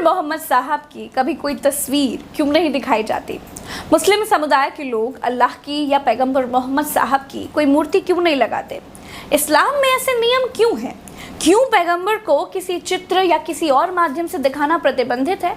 मोहम्मद साहब की कभी कोई तस्वीर क्यों नहीं दिखाई जाती? मुस्लिम समुदाय के लोग अल्लाह की या पैगंबर मोहम्मद साहब की कोई मूर्ति क्यों नहीं लगाते? इस्लाम में ऐसे नियम क्यों हैं? क्यों पैगंबर को किसी चित्र या किसी और माध्यम से दिखाना प्रतिबंधित है?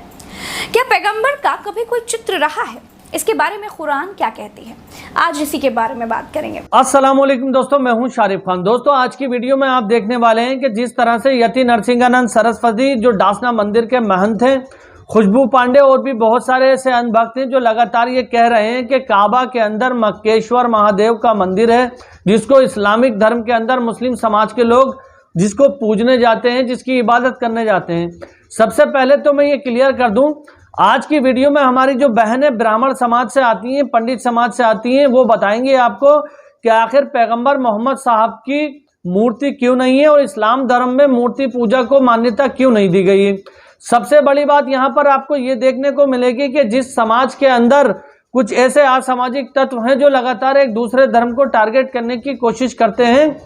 क्या पैगंबर का कभी कोई चित्र रहा है? इसके बारे में कुरान क्या कहती है? आज इसी के बारे में बात करेंगे। अस्सलाम वालेकुम दोस्तों, मैं हूं शारिफ खान। दोस्तों, आज की वीडियो में आप देखने वाले हैं कि जिस तरह से यति नरसिंहानंद सरस्वती जो डासना मंदिर के महंत हैं, खुशबू पांडे और भी बहुत सारे ऐसे अंधभक्त हैं जो लगातार ये कह रहे हैं कि काबा के अंदर मक्केश्वर महादेव का मंदिर है, जिसको इस्लामिक धर्म के अंदर मुस्लिम समाज के लोग जिसको पूजने जाते हैं, जिसकी इबादत करने जाते हैं। सबसे पहले तो मैं ये क्लियर कर दूं, आज की वीडियो में हमारी जो बहनें ब्राह्मण समाज से आती हैं, पंडित समाज से आती हैं, वो बताएंगे आपको कि आखिर पैगंबर मोहम्मद साहब की मूर्ति क्यों नहीं है और इस्लाम धर्म में मूर्ति पूजा को मान्यता क्यों नहीं दी गई है। सबसे बड़ी बात यहाँ पर आपको ये देखने को मिलेगी कि जिस समाज के अंदर कुछ ऐसे असामाजिक तत्व हैं जो लगातार एक दूसरे धर्म को टारगेट करने की कोशिश करते हैं,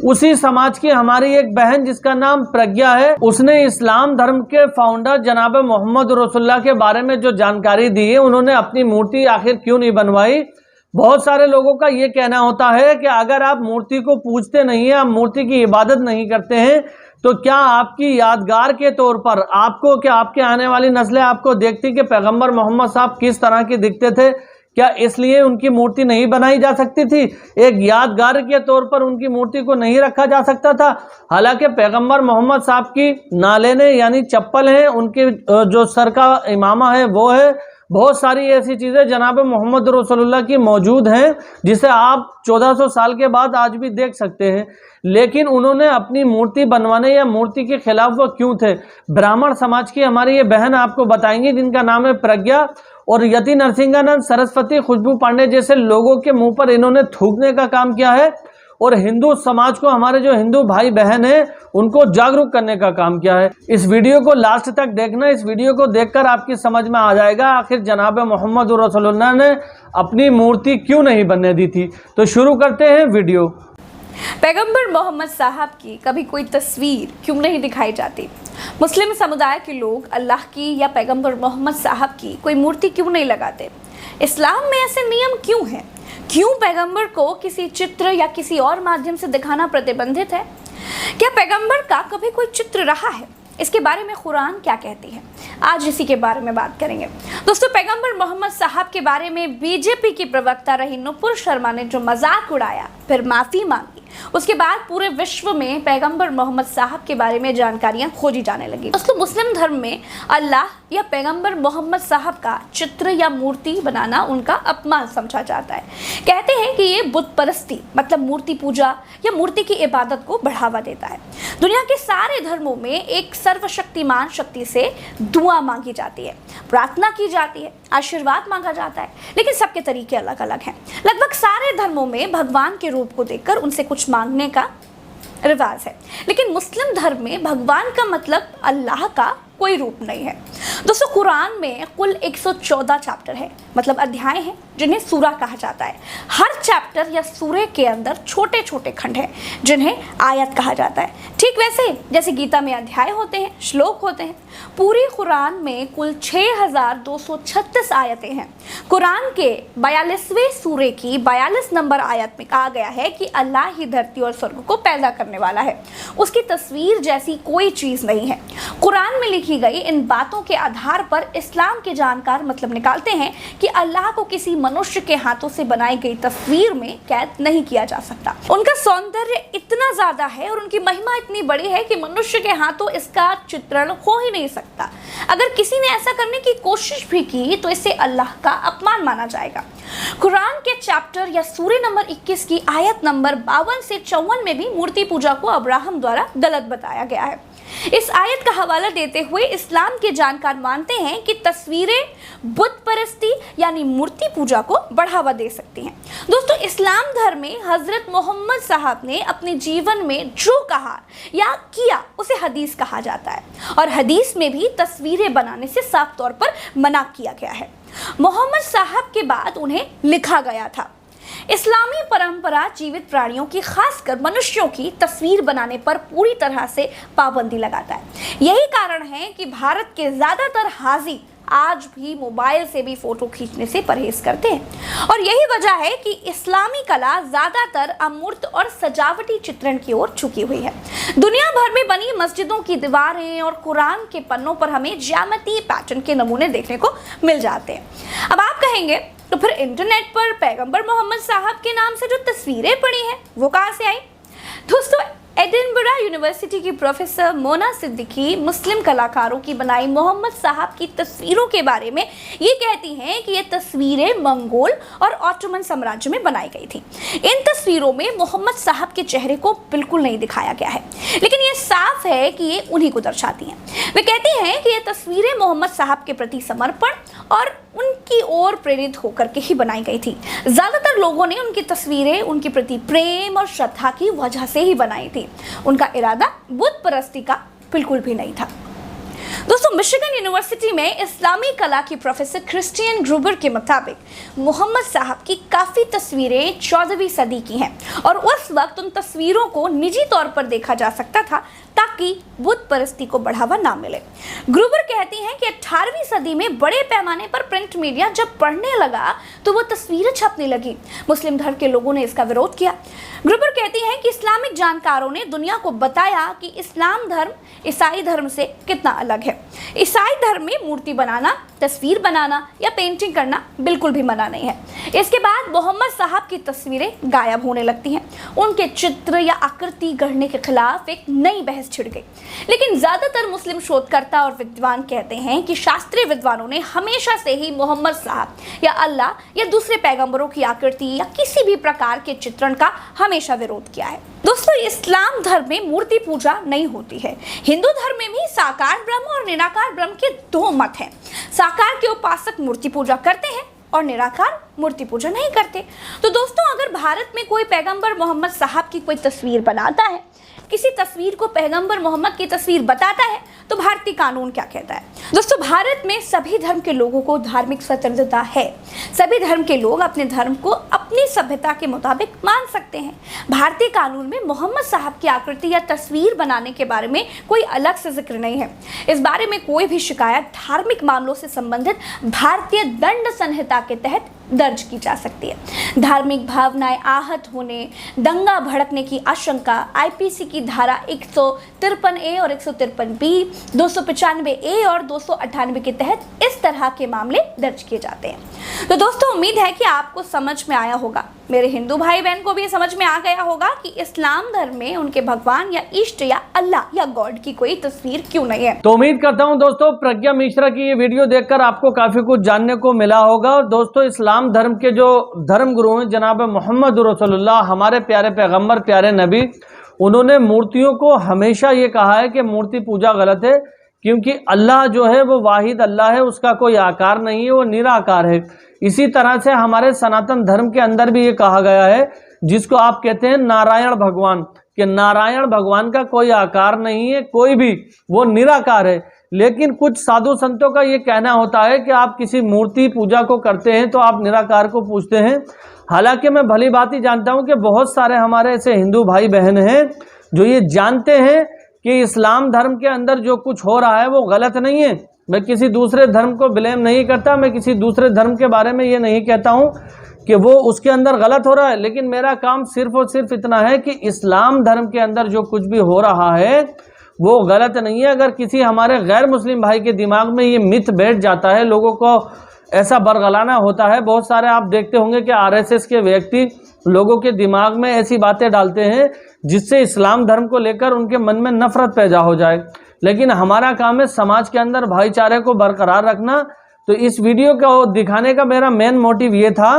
उसी समाज की हमारी एक बहन जिसका नाम प्रज्ञा है, उसने इस्लाम धर्म के फाउंडर जनाब मोहम्मद रसूलुल्लाह के बारे में जो जानकारी दी है, उन्होंने अपनी मूर्ति आखिर क्यों नहीं बनवाई। बहुत सारे लोगों का ये कहना होता है कि अगर आप मूर्ति को पूजते नहीं हैं, आप मूर्ति की इबादत नहीं करते हैं, तो क्या आपकी यादगार के तौर पर आपको, क्या आपके आने वाली नस्लें आपको देखती कि पैगंबर मोहम्मद साहब किस तरह के दिखते थे, क्या इसलिए उनकी मूर्ति नहीं बनाई जा सकती थी? एक यादगार के तौर पर उनकी मूर्ति को नहीं रखा जा सकता था? हालांकि पैगंबर मोहम्मद साहब की नालेने यानी चप्पल हैं, उनके जो सर का इमामा है वो है, बहुत सारी ऐसी चीज़ें जनाब मोहम्मद रसूलुल्लाह की मौजूद हैं जिसे आप 1400 साल के बाद आज भी देख सकते हैं। लेकिन उन्होंने अपनी मूर्ति बनवाने या मूर्ति के खिलाफ वो क्यों थे? ब्राह्मण समाज की हमारी ये बहन आपको बताएंगी, जिनका नाम है प्रज्ञा, और यति नरसिंहानंद सरस्वती, खुशबू पांडे जैसे लोगों के मुंह पर इन्होंने थूकने का काम किया है और हिंदू समाज को, हमारे जो हिंदू भाई बहन हैं, उनको जागरूक करने का काम किया है। इस वीडियो को लास्ट तक देखना। इस वीडियो को देखकर आपकी समझ में आ जाएगा आखिर जनाब मोहम्मद रसूलुल्लाह ने अपनी मूर्ति क्यों नहीं बनने दी थी। तो शुरू करते हैं वीडियो। पैगंबर मोहम्मद साहब की कभी कोई तस्वीर क्यों नहीं दिखाई जाती? मुस्लिम समुदाय के लोग अल्लाह की या पैगंबर मोहम्मद साहब की कोई मूर्ति क्यों नहीं लगाते? इस्लाम में ऐसे नियम क्यों हैं? क्यों पैगंबर को किसी चित्र या किसी और माध्यम से दिखाना प्रतिबंधित है? क्या पैगंबर का कभी कोई चित्र रहा है? इसके बारे में कुरान क्या कहती है? आज इसी के बारे में बात करेंगे। दोस्तों, पैगंबर मोहम्मद साहब के बारे में बीजेपी की प्रवक्ता रही नुपुर शर्मा ने जो मजाक उड़ाया, फिर माफ़ी मांगी, उसके बाद पूरे विश्व में पैगंबर मोहम्मद साहब के बारे में जानकारियां खोजी जाने लगी। दोस्तों, मुस्लिम धर्म में अल्लाह या पैगंबर मोहम्मद साहब का चित्र या मूर्ति बनाना उनका अपमान समझा जाता है। कहते हैं कि ये बुत परस्ती मतलब मूर्ति पूजा या मूर्ति की इबादत को बढ़ावा देता है। दुनिया के सारे धर्मों में एक सर्वशक्तिमान शक्ति से दुआ मांगी जाती है, प्रार्थना की जाती है, आशीर्वाद मांगा जाता है, लेकिन सबके तरीके अलग अलग हैं। लगभग सारे धर्मों में भगवान के रूप को देखकर उनसे कुछ मांगने का रिवाज है, लेकिन मुस्लिम धर्म में भगवान का मतलब अल्लाह का कोई रूप नहीं है। दोस्तों, कुरान में कुल 114 चैप्टर है, मतलब अध्याय हैं, जिन्हें सूरा कहा जाता है। हर चैप्टर या सूरे के अंदर छोटे छोटे खंड हैं, जिन्हें आयत कहा जाता है। ठीक वैसे जैसे गीता में अध्याय होते हैं, श्लोक होते हैं। पूरी कुरान में कुल 6236 आयतें हैं। कुरान के 42वें सूरे की 42 नंबर आयत में कहा गया है कि अल्लाह ही धरती और स्वर्ग को पैदा करने वाला है, उसकी तस्वीर जैसी कोई चीज़ नहीं है। कुरान में लिखी गई इन बातों के आधार पर इस्लाम के जानकार मतलब निकालते हैं कि अल्लाह को किसी मनुष्य के हाथों से बनाई गई तस्वीर में कैद नहीं किया जा सकता। उनका सौंदर्य इतना ज्यादा है और उनकी महिमा इतनी बड़ी है कि मनुष्य के हाथों इसका चित्रण हो ही नहीं सकता। अगर किसी ने ऐसा करने की कोशिश भी की तो इसे अल्लाह का अपमान माना जाएगा। कुरान के चैप्टर या सूरे नंबर 21 की आयत नंबर 52 से 54 में भी मूर्ति पूजा को अब्राहम द्वारा गलत बताया गया है। इस आयत का हवाला देते हुए इस्लाम के जानकार मानते हैं कि तस्वीरें बुत परस्ती यानी मूर्ति पूजा को बढ़ावा दे सकती हैं। दोस्तों, इस्लाम धर्म में हजरत मोहम्मद साहब ने अपने जीवन में जो कहा या किया उसे हदीस कहा जाता है, और हदीस में भी तस्वीरें बनाने से साफ तौर पर मना किया गया है। मोहम्मद साहब के बाद उन्हें लिखा गया था। इस्लामी परंपरा जीवित प्राणियों की, खासकर मनुष्यों की तस्वीर बनाने पर पूरी तरह से पाबंदी लगाता है। यही कारण है कि भारत के ज्यादातर हाजी आज भी मोबाइल से भी फोटो खींचने से परहेज करते हैं और यही वजह है कि इस्लामी कला ज्यादातर अमूर्त और सजावटी चित्रण की ओर झुकी हुई है। दुनिया भर में बनी मस्जिदों की दीवारें और कुरान के पन्नों पर हमें ज्यामितीय पैटर्न के नमूने देखने को मिल जाते हैं। अब आप कहेंगे तो फिर इंटरनेट पर पैगंबर मोहम्मद साहब के नाम से जो तस्वीरें पड़ी हैं वो कहां से आई? दोस्तों, एडिनबरा यूनिवर्सिटी की प्रोफेसर मोना सिद्दीकी मुस्लिम कलाकारों की बनाई मोहम्मद साहब की तस्वीरों के बारे में ये कहती हैं कि ये तस्वीरें मंगोल और ऑटोमन साम्राज्य में बनाई गई थी। इन तस्वीरों में मोहम्मद साहब के चेहरे को बिल्कुल नहीं दिखाया गया है, लेकिन ये साफ है कि ये उन्हीं को दर्शाती हैं। वे कहती हैं कि ये तस्वीरें मोहम्मद साहब के प्रति समर्पण और उनकी ओर प्रेरित होकर के ही बनाई गई थी। ज्यादातर लोगों ने उनकी तस्वीरें उनके प्रति प्रेम और श्रद्धा की वजह से ही बनाई थी। उनका इरादा बुत परस्ती का बिल्कुल भी नहीं था। दोस्तों, मिशिगन यूनिवर्सिटी में इस्लामी कला की प्रोफेसर क्रिस्टियन ग्रुबर के मुताबिक मोहम्मद साहब की काफ़ी तस्वीरें 14वीं सदी की हैं और उस वक्त उन तस्वीरों को निजी तौर पर देखा जा सकता था ताकि बुत परस्ती को बढ़ावा ना मिले। ग्रुबर कहती हैं कि 18वीं सदी में बड़े पैमाने पर प्रिंट मीडिया जब बढ़ने लगा तो वो तस्वीरें छपने लगी। मुस्लिम धर्म के लोगों ने इसका विरोध किया। ग्रुबर कहती हैं कि इस्लामिक जानकारों ने दुनिया को बताया कि इस्लाम धर्म ईसाई धर्म से कितना अलग है। ईसाई धर्म में मूर्ति बनाना, तस्वीर बनाना या पेंटिंग करना बिल्कुल भी मना नहीं है। इसके बाद मोहम्मद साहब की तस्वीरें गायब होने लगती हैं। उनके चित्र या आकृति गढ़ने के खिलाफ एक नई बहस छिड़ गई। लेकिन ज्यादातर मुस्लिम शोधकर्ता और विद्वान कहते हैं कि शास्त्रीय विद्वानों ने हमेशा से ही मोहम्मद साहब या अल्लाह या दूसरे पैगंबरों की आकृति या किसी भी प्रकार के चित्रण का हमेशा विरोध किया है। दोस्तों, इस्लाम धर्म में मूर्ति पूजा नहीं होती है। हिंदू धर्म में भी साकार ब्रह्म और निराकार ब्रह्म के दो मत हैं। साकार के उपासक मूर्ति पूजा करते हैं और निराकार मूर्ति पूजा नहीं करते। तो दोस्तों, अगर भारत में कोई पैगंबर मोहम्मद साहब की कोई तस्वीर बनाता है, किसी तस्वीर को पैगंबर मोहम्मद की तस्वीर बताता है, तो भारतीय कानून क्या कहता है? दोस्तों, भारत में सभी धर्म के लोगों को धार्मिक स्वतंत्रता है। सभी धर्म के लोग अपने धर्म को अपनी सभ्यता के मुताबिक मान सकते हैं। भारतीय कानून में मोहम्मद साहब की आकृति या तस्वीर बनाने के बारे में कोई अलग से जिक्र नहीं है। इस बारे में कोई भी शिकायत धार्मिक मामलों से संबंधित भारतीय दंड संहिता के तहत दर्ज की जा सकती है। धार्मिक भावनाएं आहत होने, दंगा भड़कने की आशंका आईपीसी की धारा 153A और 153B, 295A और 298 के तहत इस तरह के मामले दर्ज किए जाते हैं। तो दोस्तों, उम्मीद है कि आपको समझ में आया होगा। मेरे हिंदू भाई बहन को भी ये समझ में आ गया होगा कि इस्लाम धर्म में उनके भगवान या इष्ट या अल्लाह या गॉड की कोई तस्वीर क्यों नहीं है। तो उम्मीद करता हूं दोस्तों, प्रज्ञा मिश्रा की ये वीडियो देखकर आपको काफी कुछ जानने को मिला होगा। और दोस्तों, इस्लाम धर्म के जो धर्म गुरु हैं जनाब मोहम्मद रसूलुल्लाह, हमारे प्यारे पैगंबर, प्यारे नबी, उन्होंने मूर्तियों को हमेशा ये कहा है कि मूर्ति पूजा गलत है, क्योंकि अल्लाह जो है वो वाहिद अल्लाह है, उसका कोई आकार नहीं है, वो निराकार है। इसी तरह से हमारे सनातन धर्म के अंदर भी ये कहा गया है, जिसको आप कहते हैं नारायण भगवान, कि नारायण भगवान का कोई आकार नहीं है, कोई भी, वो निराकार है। लेकिन कुछ साधु संतों का ये कहना होता है कि आप किसी मूर्ति पूजा को करते हैं तो आप निराकार को पूजते हैं। हालांकि मैं भली बात ही जानता हूं कि बहुत सारे हमारे ऐसे हिंदू भाई बहन हैं जो ये जानते हैं कि इस्लाम धर्म के अंदर जो कुछ हो रहा है वो गलत नहीं है। मैं किसी दूसरे धर्म को ब्लेम नहीं करता, मैं किसी दूसरे धर्म के बारे में ये नहीं कहता हूँ कि वो उसके अंदर गलत हो रहा है, लेकिन मेरा काम सिर्फ और सिर्फ इतना है कि इस्लाम धर्म के अंदर जो कुछ भी हो रहा है वो गलत नहीं है। अगर किसी हमारे गैर मुस्लिम भाई के दिमाग में ये मिथ बैठ जाता है, लोगों को ऐसा बरगलाना होता है, बहुत सारे आप देखते होंगे कि आरएसएस के व्यक्ति लोगों के दिमाग में ऐसी बातें डालते हैं जिससे इस्लाम धर्म को लेकर उनके मन में नफरत पैदा हो जाए। लेकिन हमारा काम है समाज के अंदर भाईचारे को बरकरार रखना। तो इस वीडियो को दिखाने का मेरा मेन मोटिव ये था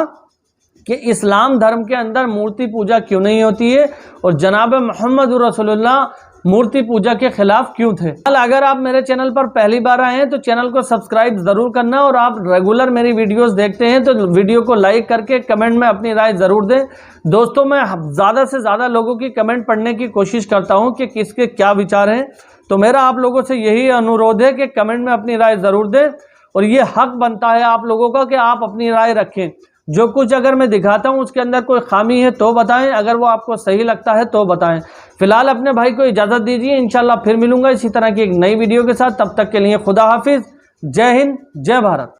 कि इस्लाम धर्म के अंदर मूर्ति पूजा क्यों नहीं होती है और जनाब मोहम्मद रसूलुल्लाह मूर्ति पूजा के खिलाफ क्यों थे। अगर आप मेरे चैनल पर पहली बार आए हैं तो चैनल को सब्सक्राइब जरूर करना, और आप रेगुलर मेरी वीडियोस देखते हैं तो वीडियो को लाइक करके कमेंट में अपनी राय जरूर दें। दोस्तों, मैं ज़्यादा से ज़्यादा लोगों की कमेंट पढ़ने की कोशिश करता हूं कि किसके क्या विचार हैं। तो मेरा आप लोगों से यही अनुरोध है कि कमेंट में अपनी राय ज़रूर दें, और ये हक बनता है आप लोगों का कि आप अपनी राय रखें। जो कुछ अगर मैं दिखाता हूं उसके अंदर कोई खामी है तो बताएं, अगर वो आपको सही लगता है तो बताएं। फिलहाल अपने भाई को इजाज़त दीजिए, इंशाल्लाह फिर मिलूंगा इसी तरह की एक नई वीडियो के साथ। तब तक के लिए खुदा हाफिज, जय हिंद, जय भारत।